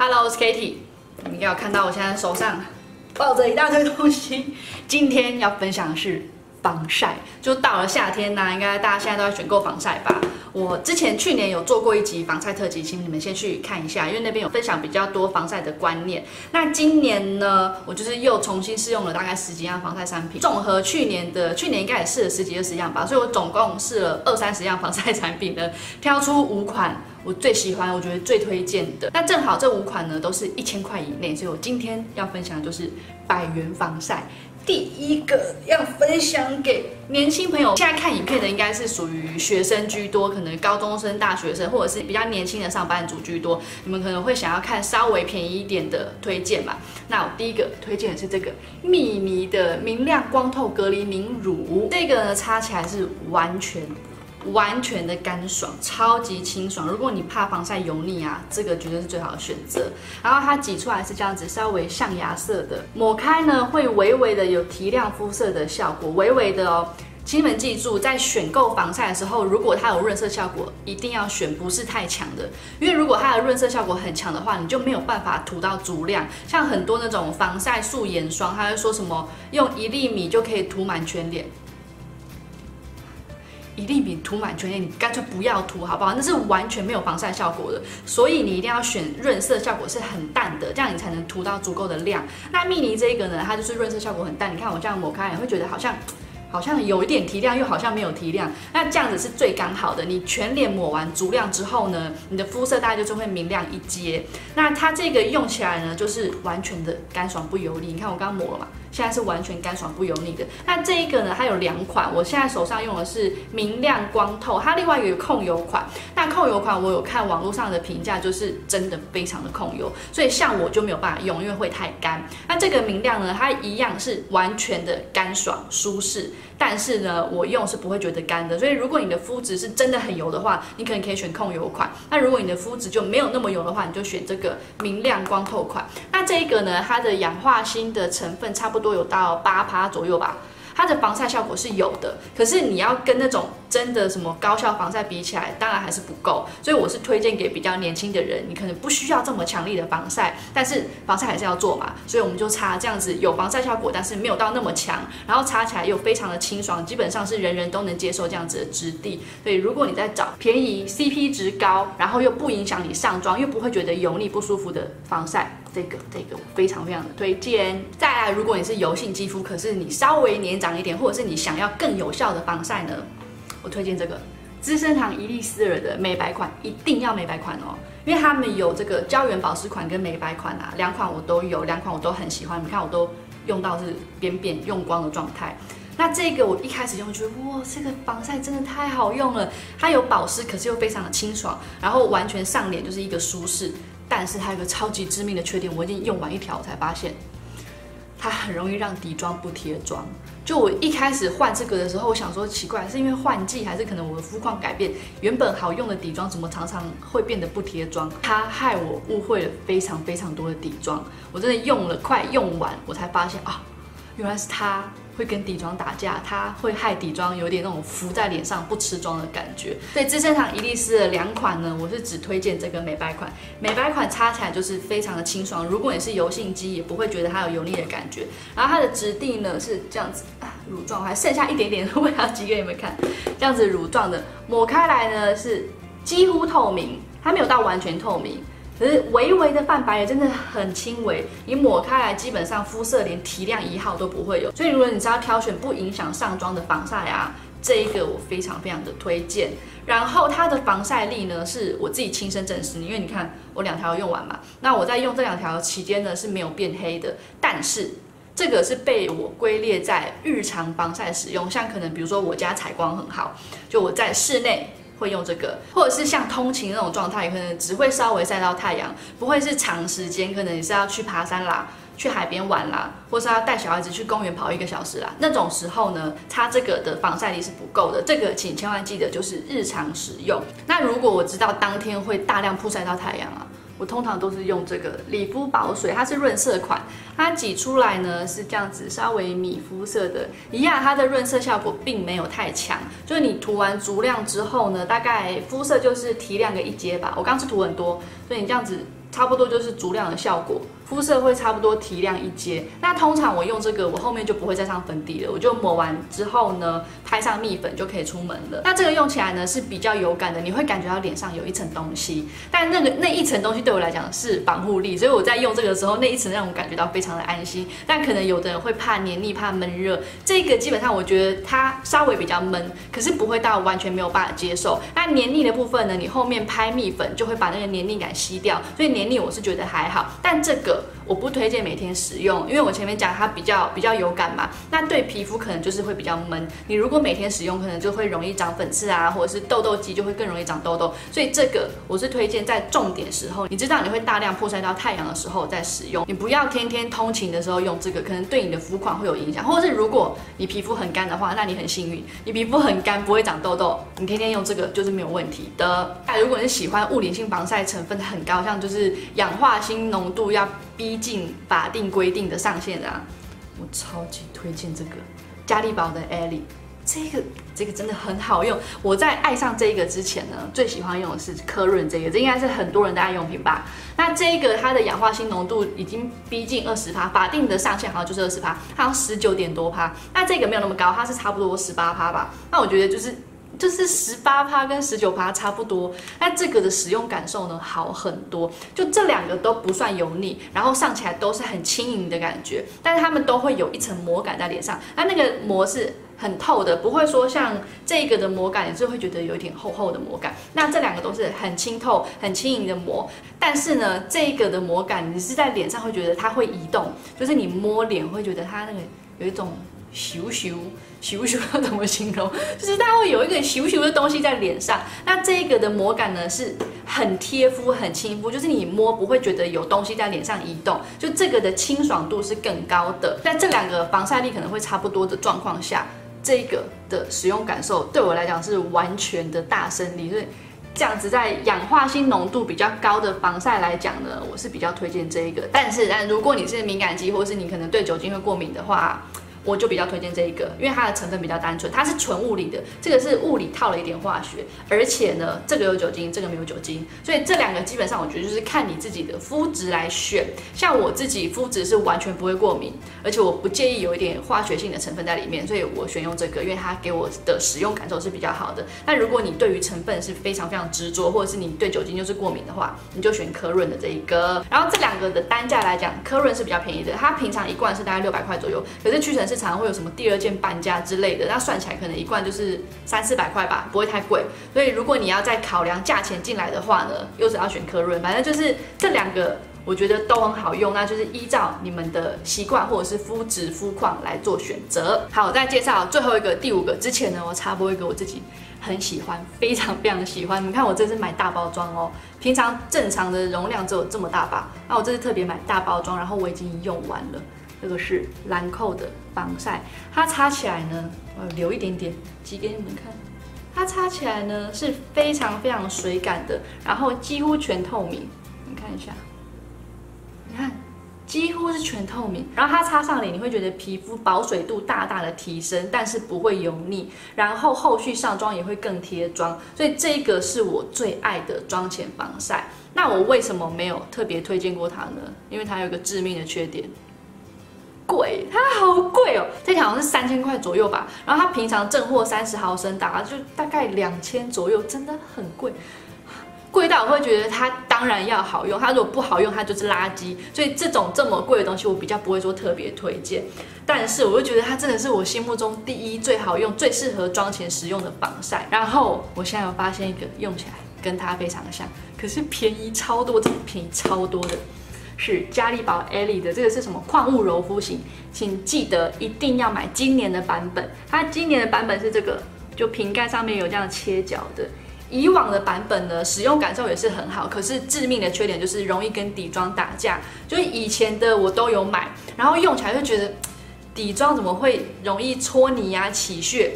Hello， 我是 Katie。你们应该有看到我现在手上抱着一大堆东西。今天要分享的是防晒，就到了夏天呢，应该大家现在都在选购防晒吧。我去年有做过一集防晒特辑，请你们先去看一下，因为那边有分享比较多防晒的观念。那今年呢，我就是又重新试用了大概10几样防晒产品，综合去年应该也试了10几20样吧，所以我总共试了20-30样防晒产品呢，挑出5款我最喜欢，我觉得最推荐的。那正好这5款呢都是1000块以内，所以我今天要分享的就是100元防晒。第一个要分享给年轻朋友，现在看影片的应该是属于学生居多，可能高中生、大学生，或者是比较年轻的上班族居多。你们可能会想要看稍微便宜一点的推荐嘛？那我第一个推荐的是这个蜜妮的明亮光透隔离凝乳，这个呢擦起来是完全的干爽，超级清爽。如果你怕防晒油腻啊，这个绝对是最好的选择。然后它挤出来是这样子，稍微象牙色的，抹开呢会微微的有提亮肤色的效果，微微的哦。请你们记住，在选购防晒的时候，如果它有润色效果，一定要选不是太强的，因为如果它的润色效果很强的话，你就没有办法涂到足量。像很多那种防晒素颜霜，它会说什么用1粒米就可以涂满全脸。1粒米涂满全脸，你干脆不要涂，好不好？那是完全没有防晒效果的，所以你一定要选润色效果是很淡的，这样你才能涂到足够的量。那蜜妮这个呢，它就是润色效果很淡，你看我这样抹开，你会觉得好像有一点提亮，又好像没有提亮，那这样子是最刚好的。你全脸抹完足量之后呢，你的肤色大概就会明亮一阶。那它这个用起来呢，就是完全的干爽不油腻。你看我刚抹了嘛，现在是完全干爽不油腻的。那这一个呢，它有2款，我现在手上用的是明亮光透，它另外一个有控油款。那控油款我有看网络上的评价，就是真的非常的控油，所以像我就没有办法用，因为会太干。那这个明亮呢，它一样是完全的干爽舒适。但是呢，我用是不会觉得干的，所以如果你的肤质是真的很油的话，你可能可以选控油款。那如果你的肤质就没有那么油的话，你就选这个明亮光透款。那这个呢，它的氧化锌的成分差不多有到8%左右吧。它的防晒效果是有的，可是你要跟那种真的什么高效防晒比起来，当然还是不够。所以我是推荐给比较年轻的人，你可能不需要这么强力的防晒，但是防晒还是要做嘛。所以我们就擦这样子有防晒效果，但是没有到那么强，然后擦起来又非常的清爽，基本上是人人都能接受这样子的质地。所以如果你在找便宜、CP 值高，然后又不影响你上妆，又不会觉得油腻不舒服的防晒，这个我非常的推荐。再来，如果你是油性肌肤，可是你稍微年长一点，或者是你想要更有效的防晒呢，我推荐这个资生堂伊丽丝尔的美白款，一定要美白款哦，因为他们有这个胶原保湿款跟美白款啊，2款我都有，2款我都很喜欢。你看我都用到是边用光的状态。那这个我一开始用觉得哇，这个防晒真的太好用了，它有保湿，可是又非常的清爽，然后完全上脸就是一个舒适。但是它有一个超级致命的缺点，我已经用完1条我才发现，它很容易让底妆不贴妆。就我一开始换这个的时候，我想说奇怪，是因为换季还是可能我的肤况改变，原本好用的底妆怎么常常会变得不贴妆？它害我误会了非常多的底妆。我真的用了快用完，我才发现啊，原来是它会跟底妆打架，它会害底妆有点那种浮在脸上不吃妆的感觉。所以资生堂伊丽丝的2款呢，我是只推荐这个美白款。美白款擦起来就是非常的清爽，如果你是油性肌，也不会觉得它有油腻的感觉。然后它的质地呢是这样子乳状，还剩下一点点，我要挤给你们看。这样子乳状的，抹开来呢是几乎透明，它没有到完全透明。可是微微的泛白也真的很轻微，你抹开来基本上肤色连提亮1号都不会有。所以如果你是要挑选不影响上妆的防晒啊，这一个我非常的推荐。然后它的防晒力呢是我自己亲身证实，因为你看我2条用完嘛，那我在用这2条期间呢是没有变黑的，但是这个是被我归列在日常防晒使用，像可能比如说我家采光很好，就我在室内会用这个，或者是像通勤那种状态，可能只会稍微晒到太阳，不会是长时间，可能你是要去爬山啦，去海边玩啦，或是要带小孩子去公园跑1个小时啦，那种时候呢，擦这个的防晒力是不够的。这个请千万记得就是日常使用。那如果我知道当天会大量曝晒到太阳啊，我通常都是用这个理肤宝水，它是润色款，它挤出来呢是这样子，稍微米肤色的，一样它的润色效果并没有太强，就是你涂完足量之后呢，大概肤色就是提亮个1阶吧。我刚是涂很多，所以你这样子差不多就是足量的效果，肤色会差不多提亮一阶。那通常我用这个，我后面就不会再上粉底了，我就抹完之后呢，拍上蜜粉就可以出门了。那这个用起来呢是比较有感的，你会感觉到脸上有一层东西，但那一层东西对我来讲是防护力，所以我在用这个时候那一层让我感觉到非常的安心。但可能有的人会怕黏腻、怕闷热，这个基本上我觉得它稍微比较闷，可是不会到完全没有办法接受。那黏腻的部分呢，你后面拍蜜粉就会把那个黏腻感吸掉，所以黏腻我是觉得还好。但这个我不推荐每天使用，因为我前面讲它比较有感嘛，那对皮肤可能就是会比较闷。你如果每天使用，可能就会容易长粉刺啊，或者是痘痘肌就会更容易长痘痘。所以这个我是推荐在重点时候，你知道你会大量曝晒到太阳的时候再使用，你不要天天通勤的时候用这个，可能对你的肤况会有影响。或者是如果你皮肤很干的话，那你很幸运，你皮肤很干不会长痘痘，你天天用这个就是没有问题的。那如果你是喜欢物理性防晒成分很高，像就是氧化锌浓度要逼近法定规定的上限的啊，我超级推荐这个嘉利宝的 Ellie。这个真的很好用。我在爱上这个之前呢，最喜欢用的是科润这个，这应该是很多人的爱用品吧。那这个它的氧化锌浓度已经逼近20%，法定的上限好像就是20%，它好像19点多%。那这个没有那么高，它是差不多18%吧。那我觉得就是18%跟19%差不多，那这个的使用感受呢好很多，就这两个都不算油腻，然后上起来都是很轻盈的感觉，但是它们都会有一层膜感在脸上，那个膜是很透的，不会说像这个的膜感，你是会觉得有一点厚厚的膜感。那这两个都是很清透、很轻盈的膜，但是呢，这个的膜感你是在脸上会觉得它会移动，就是你摸脸会觉得它那个有一种咻要怎么形容？就是它会有一个咻的东西在脸上。那这个的膜感呢是很贴肤、很亲肤，就是你摸不会觉得有东西在脸上移动。就这个的清爽度是更高的。在这两个防晒力可能会差不多的状况下，这个的使用感受对我来讲是完全的大胜利。所以这样子在氧化锌浓度比较高的防晒来讲呢，我是比较推荐这一个。但如果你是敏感肌，或是你可能对酒精会过敏的话，我就比较推荐这一个，因为它的成分比较单纯，它是纯物理的，这个是物理套了一点化学，而且呢，这个有酒精，这个没有酒精，所以这两个基本上我觉得就是看你自己的肤质来选。像我自己肤质是完全不会过敏，而且我不介意有一点化学性的成分在里面，所以我选用这个，因为它给我的使用感受是比较好的。那如果你对于成分是非常执着，或者是你对酒精就是过敏的话，你就选科润的这一个。然后这两个的单价来讲，科润是比较便宜的，它平常一罐是大概600块左右，可是屈臣氏常常会有什么第二件半价之类的，那算起来可能一罐就是300-400块吧，不会太贵。所以如果你要再考量价钱进来的话呢，又是要选科润。反正就是这两个我觉得都很好用，那就是依照你们的习惯或者是肤质肤况来做选择。好，再介绍最后一个第5个之前呢，我插播一个我自己很喜欢，非常的喜欢。你看我这次买大包装哦，平常正常的容量只有这么大把，那我这次特别买大包装，然后我已经用完了。这个是兰蔻的防晒，它擦起来呢，留一点点挤给你们看。它擦起来呢是非常水感的，然后几乎全透明。你看一下，你看几乎是全透明。然后它擦上脸，你会觉得皮肤保水度大的提升，但是不会油腻。然后后续上妆也会更贴妆，所以这个是我最爱的妆前防晒。那我为什么没有特别推荐过它呢？因为它有一个致命的缺点。贵，它好贵哦，这条好像是3000块左右吧。然后它平常正货30毫升打就大概2000左右，真的很贵，贵到我会觉得它当然要好用，它如果不好用，它就是垃圾。所以这种这么贵的东西，我比较不会说特别推荐。但是我就觉得它真的是我心目中第一最好用、最适合妆前使用的防晒。然后我现在有发现一个用起来跟它非常像，可是便宜超多，真的便宜超多的。是嘉利宝 Ellie 的，这个是什么矿物柔肤型，请记得一定要买今年的版本。它今年的版本是这个，就瓶盖上面有这样切角的。以往的版本呢，使用感受也是很好，可是致命的缺点就是容易跟底妆打架。就是以前的我都有买，然后用起来就觉得底妆怎么会容易搓泥啊、起屑，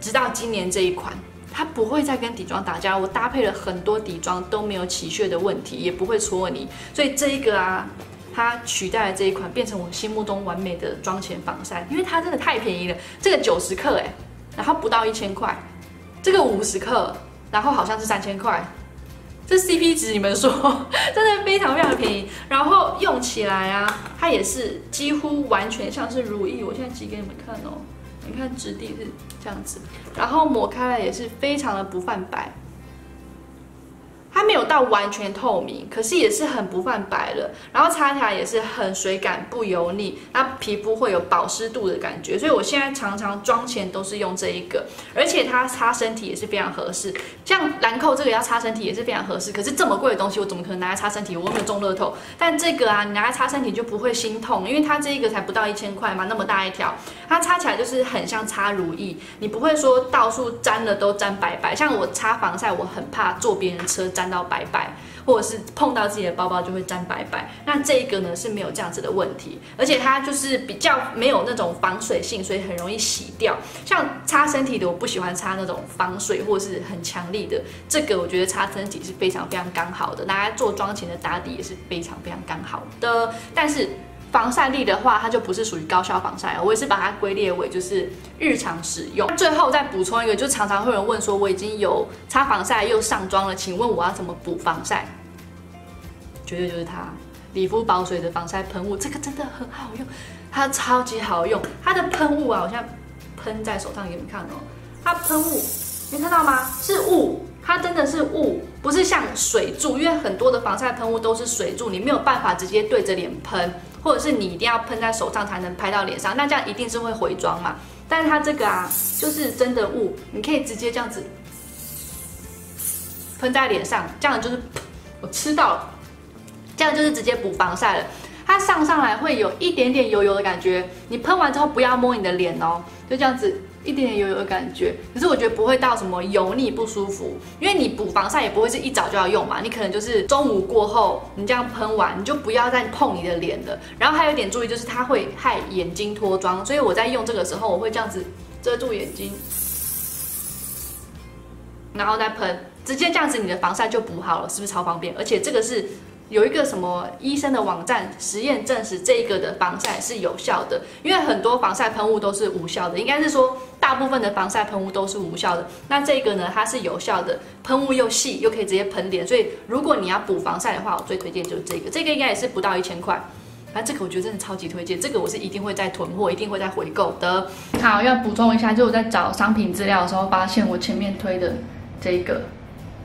直到今年这一款。它不会再跟底妆打架，我搭配了很多底妆都没有起屑的问题，也不会搓泥，所以这一个啊，它取代了这一款，变成我心目中完美的妆前防晒，因为它真的太便宜了，这个90克然后不到1000块，这个50克，然后好像是3000块，这 CP 值你们说真的非常非常便宜，然后用起来啊，它也是几乎完全像是如意。我现在挤给你们看哦，你看质地是这样子，然后抹开来也是非常的不泛白。它没有到完全透明，可是也是很不泛白了。然后擦起来也是很水感不油腻，那皮肤会有保湿度的感觉。所以我现在常常妆前都是用这一个，而且它擦身体也是非常合适。像兰蔻这个要擦身体也是非常合适，可是这么贵的东西我怎么可能拿来擦身体？我又没有中乐透。但这个啊，你拿来擦身体就不会心痛，因为它这一个才不到1000块嘛，那么大一条，它擦起来就是很像擦如意，你不会说到处沾了都沾白白。像我擦防晒，我很怕坐别人车沾到白白，或者是碰到自己的包包就会沾白白。那这一个呢是没有这样子的问题，而且它就是比较没有那种防水性，所以很容易洗掉。像擦身体的，我不喜欢擦那种防水或是很强力的，这个我觉得擦身体是非常非常刚好的，拿来做妆前的打底也是非常非常刚好的。但是防晒力的话，它就不是属于高效防晒，我也是把它归列为就是日常使用。最后再补充一个，就常常会有人问说，我已经有擦防晒又上妆了，请问我要怎么补防晒？绝对就是它，理肤宝水的防晒喷雾，这个真的很好用，它超级好用。它的喷雾啊，我现在喷在手上给你们看哦，它喷雾，你看到吗？是雾。它真的是雾，不是像水柱，因为很多的防晒喷雾都是水柱，你没有办法直接对着脸喷，或者是你一定要喷在手上才能拍到脸上，那这样一定是会回妆嘛。但是它这个啊，就是真的雾，你可以直接这样子喷在脸上，这样就是我吃到了，这样就是直接补防晒了。它上来会有一点点油油的感觉，你喷完之后不要摸你的脸哦，就这样子。一点点油油的感觉，可是我觉得不会到什么油腻不舒服，因为你补防晒也不会是一早就要用嘛，你可能就是中午过后你这样喷完，你就不要再碰你的脸了。然后还有一点注意，就是它会害眼睛脱妆，所以我在用这个时候我会这样子遮住眼睛，然后再喷，直接这样子你的防晒就补好了，是不是超方便？而且这个是。有一个什么医生的网站实验证实这个的防晒是有效的，因为很多防晒喷雾都是无效的，应该是说大部分的防晒喷雾都是无效的。那这个呢，它是有效的，喷雾又细，又可以直接喷脸，所以如果你要补防晒的话，我最推荐就是这个，这个应该也是不到1000块。反正这个我觉得真的超级推荐，这个我是一定会再囤货，一定会再回购的。好，要补充一下，就我在找商品资料的时候，发现我前面推的这个。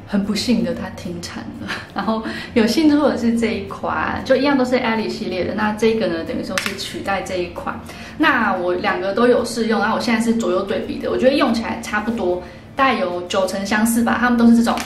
很不幸的，它停产了。然后有幸做的是这一款，就一样都是 Ellie 系列的。那这个呢，等于说是取代这一款。那我两个都有试用，然后我现在是左右对比的，我觉得用起来差不多，大概有90%相似吧。它们都是这种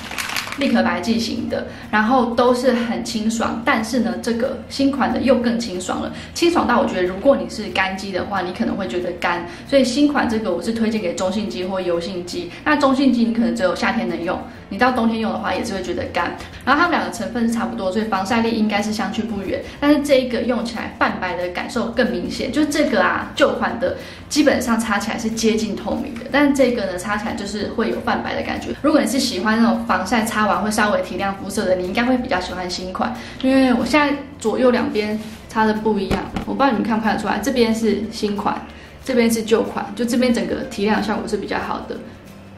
立可白剂型的，然后都是很清爽。但是呢，这个新款的又更清爽了，清爽到我觉得，如果你是干肌的话，你可能会觉得干。所以新款这个我是推荐给中性肌或油性肌。那中性肌你可能只有夏天能用。你到冬天用的话也是会觉得干，然后它们两个成分是差不多，所以防晒力应该是相去不远。但是这一个用起来泛白的感受更明显，就是这个啊旧款的基本上擦起来是接近透明的，但是这个呢擦起来就是会有泛白的感觉。如果你是喜欢那种防晒擦完会稍微提亮肤色的，你应该会比较喜欢新款，因为我现在左右两边擦的不一样，我不知道你们看不看得出来，这边是新款，这边是旧款，就这边整个提亮效果是比较好的。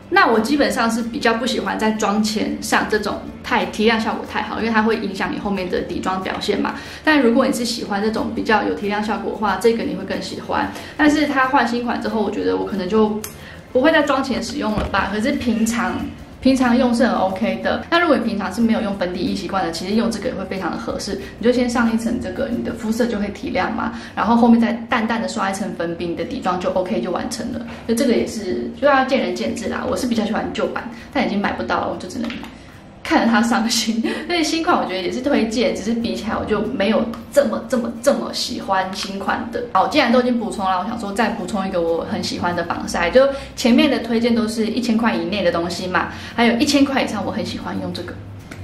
那我基本上是比较不喜欢在妆前上这种太提亮效果太好，因为它会影响你后面的底妆表现嘛。但如果你是喜欢这种比较有提亮效果的话，这个你会更喜欢。但是它换新款之后，我觉得我可能就不会在妆前使用了吧。可是平常用是很 OK 的。那如果你平常是没有用粉底液习惯的，其实用这个也会非常的合适。你就先上一层这个，你的肤色就会提亮嘛，然后后面再淡淡的刷一层粉饼，你的底妆就 OK 就完成了。所以这个也是就要见仁见智啦。我是比较喜欢旧版，但已经买不到了，我就只能看着它伤心。所以新款我觉得也是推荐，只是比起来我就没有这么喜欢新款的。好，既然都已经补充了，我想说再补充一个我很喜欢的防晒。就前面的推荐都是1000块以内的东西嘛，还有1000块以上我很喜欢用这个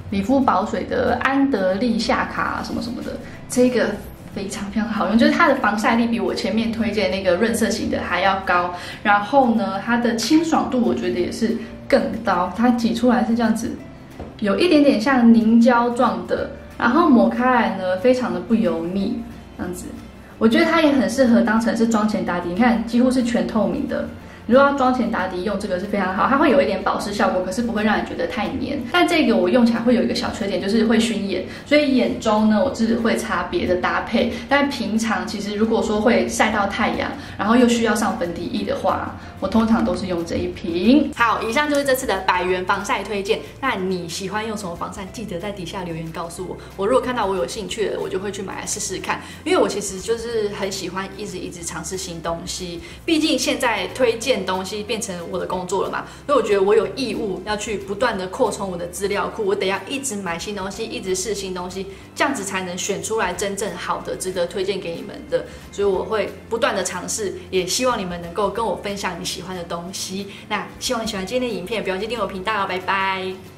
理肤宝水的安德利夏卡什么什么的，这个非常非常好用，就是它的防晒力比我前面推荐那个润色型的还要高，然后呢，它的清爽度我觉得也是更高，它挤出来是这样子。有一点点像凝胶状的，然后抹开来呢，非常的不油腻，这样子，我觉得它也很适合当成是妆前打底。你看，几乎是全透明的，你如果要妆前打底用这个是非常好，它会有一点保湿效果，可是不会让你觉得太黏。但这个我用起来会有一个小缺点，就是会熏眼，所以眼中呢我自己会擦别的搭配。但平常其实如果说会晒到太阳，然后又需要上粉底液的话，我通常都是用这一瓶。好，以上就是这次的100元防晒推荐。那你喜欢用什么防晒？记得在底下留言告诉我。我如果看到我有兴趣的，我就会去买来试试看。因为我其实就是很喜欢一直尝试新东西。毕竟现在推荐东西变成我的工作了嘛，所以我觉得我有义务要去不断的扩充我的资料库。我得要一直买新东西，一直试新东西，这样子才能选出来真正好的、值得推荐给你们的。所以我会不断的尝试，也希望你们能够跟我分享你喜欢的东西。那希望你喜欢今天的影片，不要忘记订阅我频道哦，拜拜。